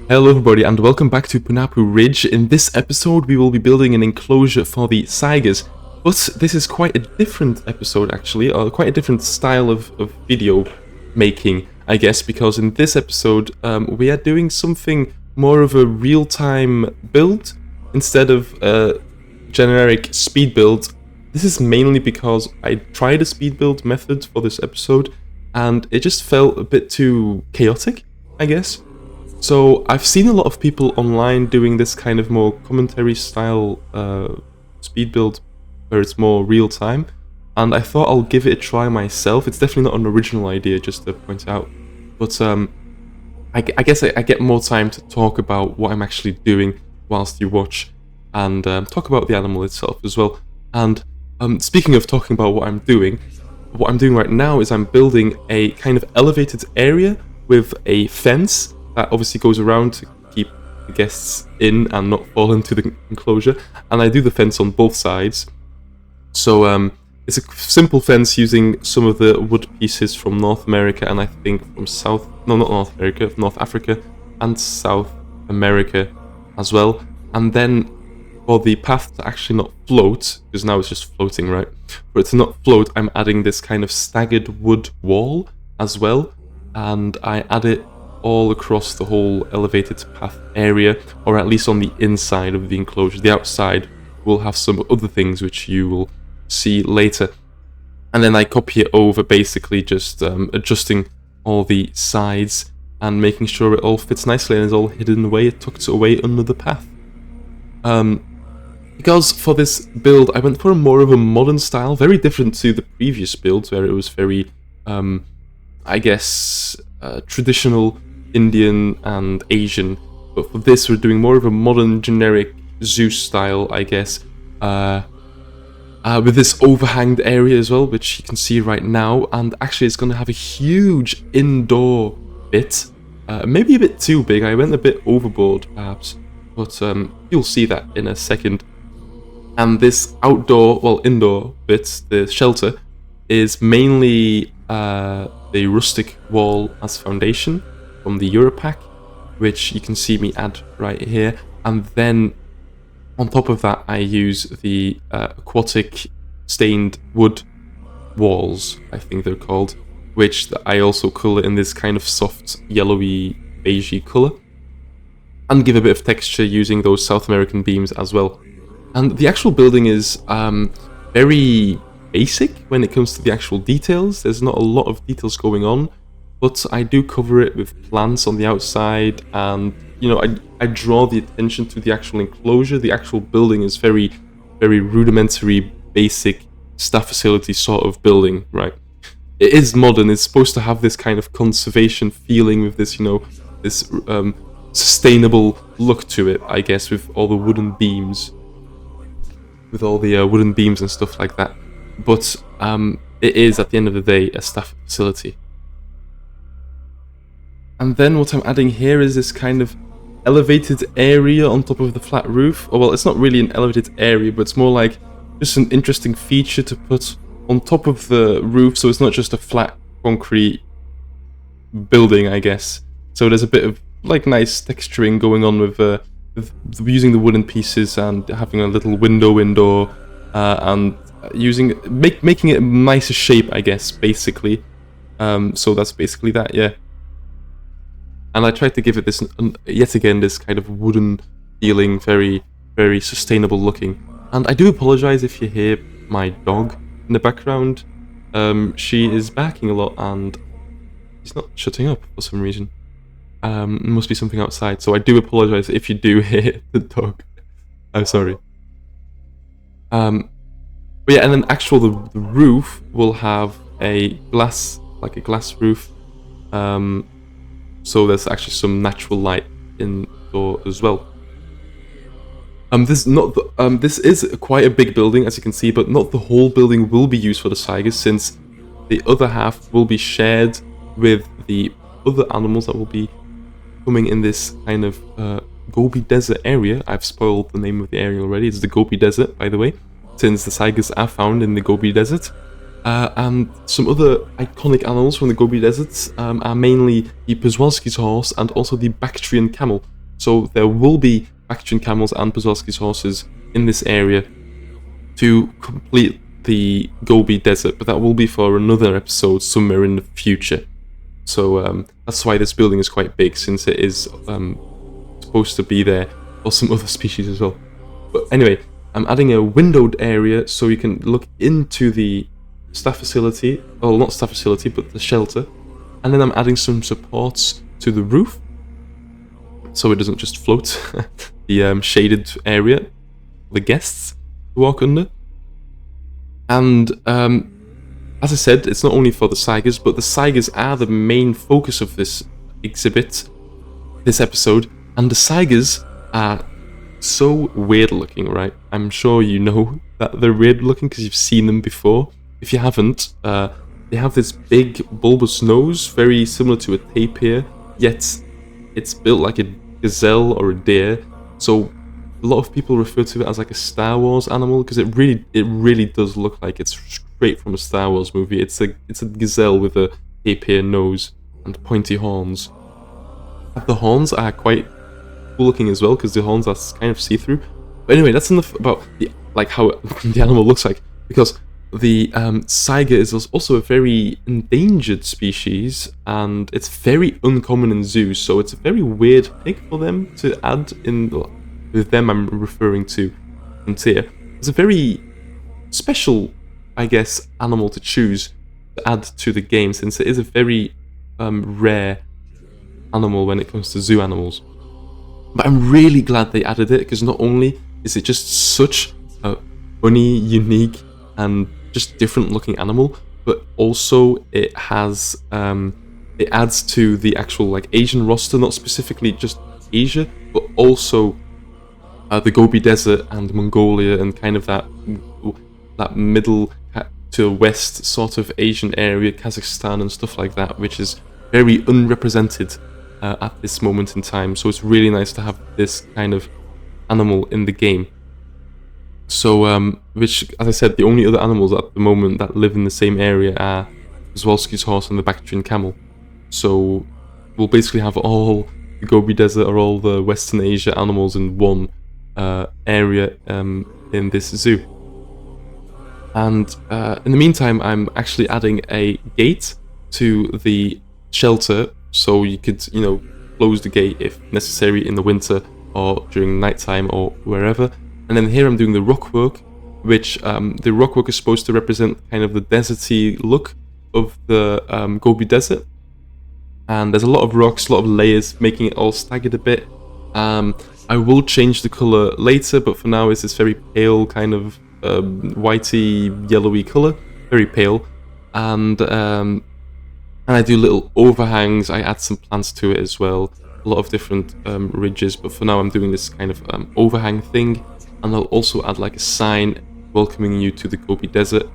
Hello everybody and welcome back to Punapuu Ridge. In this episode we will be building an enclosure for the Saigas, but this is quite a different episode actually, or quite a different style of video making, I guess, because in this episode we are doing something more of a real-time build instead of a generic speed build. This is mainly because I tried a speed build method for this episode and it just felt a bit too chaotic, I guess. So I've seen a lot of people online doing this kind of more commentary style speed build where it's more real time, and I thought I'll give it a try myself. It's definitely not an original idea, just to point out, but I guess I get more time to talk about what I'm actually doing whilst you watch, and talk about the animal itself as well. And speaking of talking about what I'm doing right now is I'm building a kind of elevated area with a fence that obviously goes around to keep the guests in and not fall into the enclosure, and I do the fence on both sides. So it's a simple fence using some of the wood pieces from North America, and I think from North Africa and South America as well. And then for the path to actually not float, because now it's just floating, right? For it to not float, I'm adding this kind of staggered wood wall as well, and I add it all across the whole elevated path area, or at least on the inside of the enclosure. The outside will have some other things which you will see later. And then I copy it over, basically just adjusting all the sides and making sure it all fits nicely and is all hidden away, it tucks away under the path. Because for this build I went for more of a modern style, very different to the previous builds where it was very, I guess, traditional Indian and Asian, but for this we're doing more of a modern generic zoo style, I guess, with this overhanged area as well, which you can see right now. And actually it's going to have a huge indoor bit, maybe a bit too big. I went a bit overboard perhaps, but you'll see that in a second. And this indoor bit, the shelter, is mainly the rustic wall as foundation from the Eurasia Pack, which you can see me add right here. And then on top of that I use the aquatic stained wood walls, I think they're called, which I also colour in this kind of soft yellowy beigey colour, and give a bit of texture using those South American beams as well. And the actual building is very basic when it comes to the actual details. There's not a lot of details going on, but I do cover it with plants on the outside, and you know, I draw the attention to the actual enclosure. The actual building is very, very rudimentary, basic staff facility sort of building, right? It is modern. It's supposed to have this kind of conservation feeling with this, you know, this sustainable look to it, I guess, with all the wooden beams, and stuff like that. But it is, at the end of the day, a staff facility. And then what I'm adding here is this kind of elevated area on top of the flat roof. Oh, well, it's not really an elevated area, but it's more like just an interesting feature to put on top of the roof, so it's not just a flat concrete building, I guess. So there's a bit of like nice texturing going on with using the wooden pieces and having a little window indoor, and making it a nicer shape, I guess, basically. So that's basically that, yeah. And I tried to give it this, yet again, this kind of wooden feeling, very, very sustainable looking. And I do apologize if you hear my dog in the background. She is barking a lot and she's not shutting up for some reason. There must be something outside, so I do apologize if you do hear the dog. I'm sorry. But yeah, and then the roof will have a glass roof. So there's actually some natural light indoor as well. This is quite a big building, as you can see, but not the whole building will be used for the Saigas, since the other half will be shared with the other animals that will be coming in this kind of Gobi Desert area. I've spoiled the name of the area already. It's the Gobi Desert, by the way, since the Saigas are found in the Gobi Desert. And some other iconic animals from the Gobi Desert are mainly the Przewalski's horse and also the Bactrian camel, So there will be Bactrian camels and Przewalski's horses in this area to complete the Gobi Desert, but that will be for another episode somewhere in the future. So that's why this building is quite big, since it is supposed to be there for some other species as well. But anyway, I'm adding a windowed area so you can look into the staff facility, well, not staff facility, but the shelter. And then I'm adding some supports to the roof, so it doesn't just float. The shaded area for the guests to walk under. And as I said, it's not only for the Saigas, but the Saigas are the main focus of this exhibit, this episode. And the Saigas are so weird looking, right? I'm sure you know that they're weird looking because you've seen them before. If you haven't, they have this big bulbous nose, very similar to a tapir, yet it's built like a gazelle or a deer. So a lot of people refer to it as like a Star Wars animal, because it really does look like it's straight from a Star Wars movie. It's a gazelle with a tapir nose and pointy horns. The horns are quite cool looking as well, because the horns are kind of see-through. But anyway, that's enough about how the animal looks like, because the Saiga is also a very endangered species, and it's very uncommon in zoos, so it's a very weird pick for them to add in. With them, I'm referring to Frontier. It's a very special, I guess, animal to choose to add to the game, since it is a very rare animal when it comes to zoo animals. But I'm really glad they added it, because not only is it just such a funny, unique, and just different looking animal, but also it has it adds to the actual like Asian roster, not specifically just Asia, but also the Gobi Desert and Mongolia, and kind of that middle to west sort of Asian area, Kazakhstan and stuff like that, which is very unrepresented at this moment in time. So it's really nice to have this kind of animal in the game. So, which, as I said, the only other animals at the moment that live in the same area are Przewalski's horse and the Bactrian camel. So we'll basically have all the Gobi Desert or all the Western Asia animals in one area in this zoo. And in the meantime, I'm actually adding a gate to the shelter, so you could, close the gate if necessary in the winter or during nighttime or wherever. And then here I'm doing the rockwork, which the rockwork is supposed to represent kind of the deserty look of the Gobi Desert. And there's a lot of rocks, a lot of layers, making it all staggered a bit. I will change the color later, but for now it's this very pale kind of whitey, yellowy color, very pale. And I do little overhangs. I add some plants to it as well, a lot of different ridges. But for now I'm doing this kind of overhang thing. And I'll also add like a sign welcoming you to the Gobi Desert.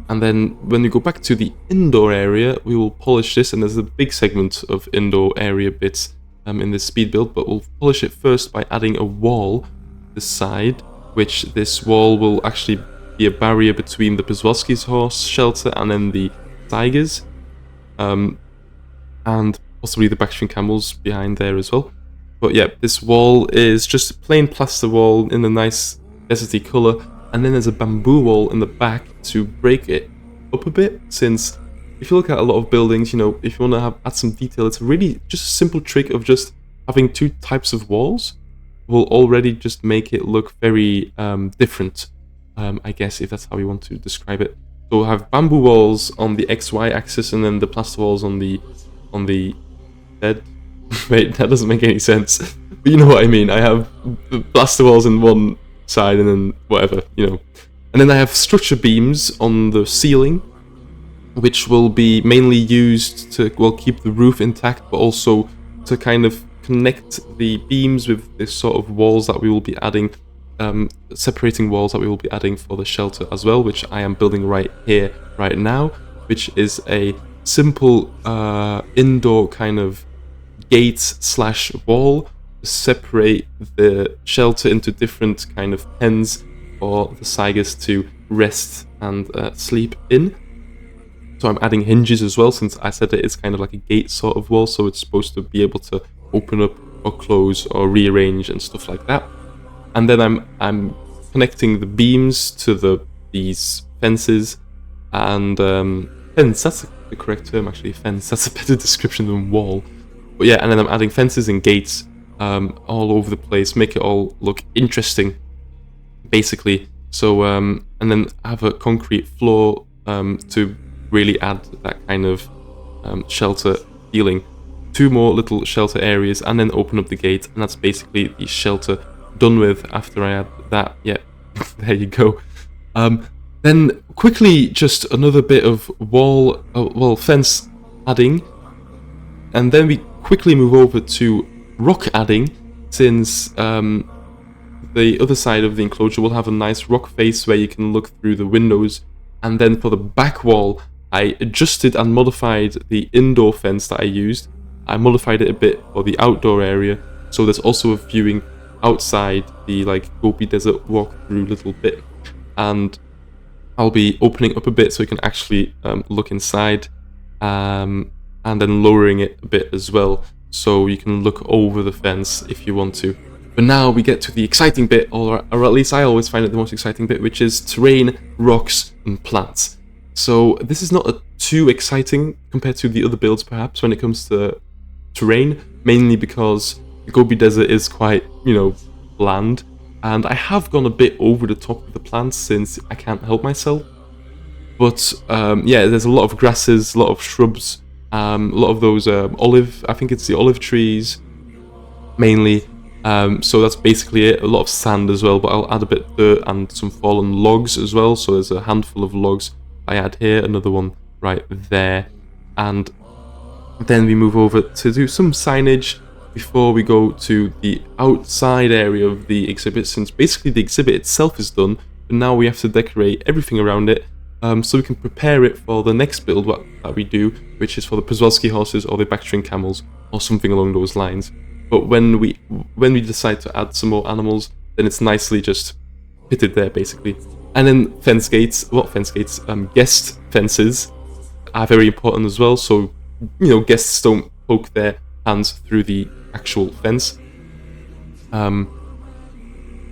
And then when we go back to the indoor area, we will polish this, and there's a big segment of indoor area bits in this speed build, but we'll polish it first by adding a wall to the side, which this wall will actually be a barrier between the Przewalski's horse shelter and then the Saigas, and possibly the Bactrian camels behind there as well. But yeah, this wall is just a plain plaster wall in a nice deserty colour, and then there's a bamboo wall in the back to break it up a bit, since if you look at a lot of buildings, if you want to add some detail, it's really just a simple trick of just having two types of walls will already just make it look very different, I guess, if that's how you want to describe it. So we'll have bamboo walls on the XY axis, and then the plaster walls on the dead. Wait, that doesn't make any sense. But you know what I mean. I have the plaster walls in one side and then whatever, And then I have structure beams on the ceiling, which will be mainly used to, keep the roof intact, but also to kind of connect the beams with this sort of walls that we will be adding, separating walls that we will be adding for the shelter as well, which I am building right here, right now, which is a simple indoor kind of gate/wall to separate the shelter into different kind of pens for the Saigas to rest and sleep in. So I'm adding hinges as well, since I said it is kind of like a gate sort of wall, so it's supposed to be able to open up or close or rearrange and stuff like that. And then I'm connecting the beams to these fences and fence. That's the correct term actually. Fence. That's a better description than wall. But yeah, and then I'm adding fences and gates all over the place, make it all look interesting, basically. So and then have a concrete floor to really add that kind of shelter feeling. 2 more little shelter areas, and then open up the gate, and that's basically the shelter done with after I add that. Yeah, there you go. Then quickly, just another bit of fence adding, and then we quickly move over to rock adding, since the other side of the enclosure will have a nice rock face where you can look through the windows. And then for the back wall, I adjusted and modified the indoor fence that I used. I modified it a bit for the outdoor area, so there's also a viewing outside the Gobi Desert walkthrough little bit, and I'll be opening up a bit so you can actually look inside, and then lowering it a bit as well, so you can look over the fence if you want to. But now we get to the exciting bit, or at least I always find it the most exciting bit, which is terrain, rocks, and plants. So this is not too exciting compared to the other builds, perhaps, when it comes to terrain, mainly because the Gobi Desert is quite, bland, and I have gone a bit over the top with the plants since I can't help myself. But yeah, there's a lot of grasses, a lot of shrubs, a lot of those I think it's the olive trees, mainly. So that's basically it. A lot of sand as well, but I'll add a bit of dirt and some fallen logs as well. So there's a handful of logs I add here, another one right there, and then we move over to do some signage before we go to the outside area of the exhibit, since basically the exhibit itself is done, but now we have to decorate everything around it, so we can prepare it for the next build that we do, which is for the Przewalski horses or the Bactrian camels or something along those lines. But when we decide to add some more animals, then it's nicely just fitted there, basically. And then guest fences are very important as well, so guests don't poke their hands through the actual fence. And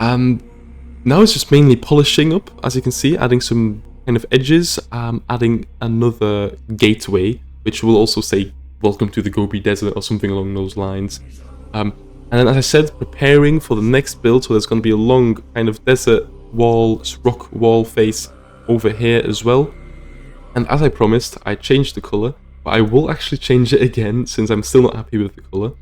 now it's just mainly polishing up, as you can see, adding some kind of edges, adding another gateway, which will also say welcome to the Gobi Desert or something along those lines. And then, as I said, preparing for the next build, so there's going to be a long kind of desert wall, rock wall face over here as well. And as I promised, I changed the colour, but I will actually change it again since I'm still not happy with the colour.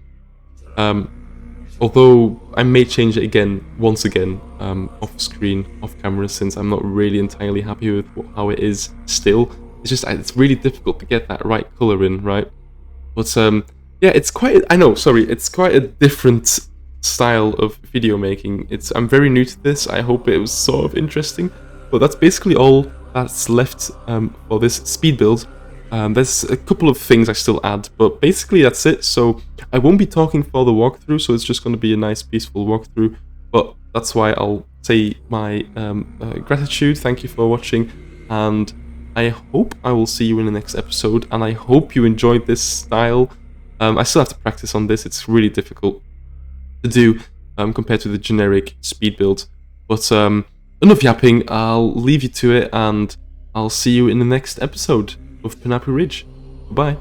Although I may change it again, once again, off screen, off camera, since I'm not really entirely happy with how it is still. It's really difficult to get that right colour in, right? But yeah, it's quite a different style of video making. I'm very new to this. I hope it was sort of interesting, but that's basically all that's left for this speed build. There's a couple of things I still add, but basically that's it. So I won't be talking for the walkthrough, so it's just going to be a nice peaceful walkthrough, but that's why I'll say my gratitude. Thank you for watching, and I hope I will see you in the next episode, and I hope you enjoyed this style. I still have to practice on this. It's really difficult to do compared to the generic speed build. But enough yapping, I'll leave you to it, and I'll see you in the next episode of Punapuu Ridge. Bye.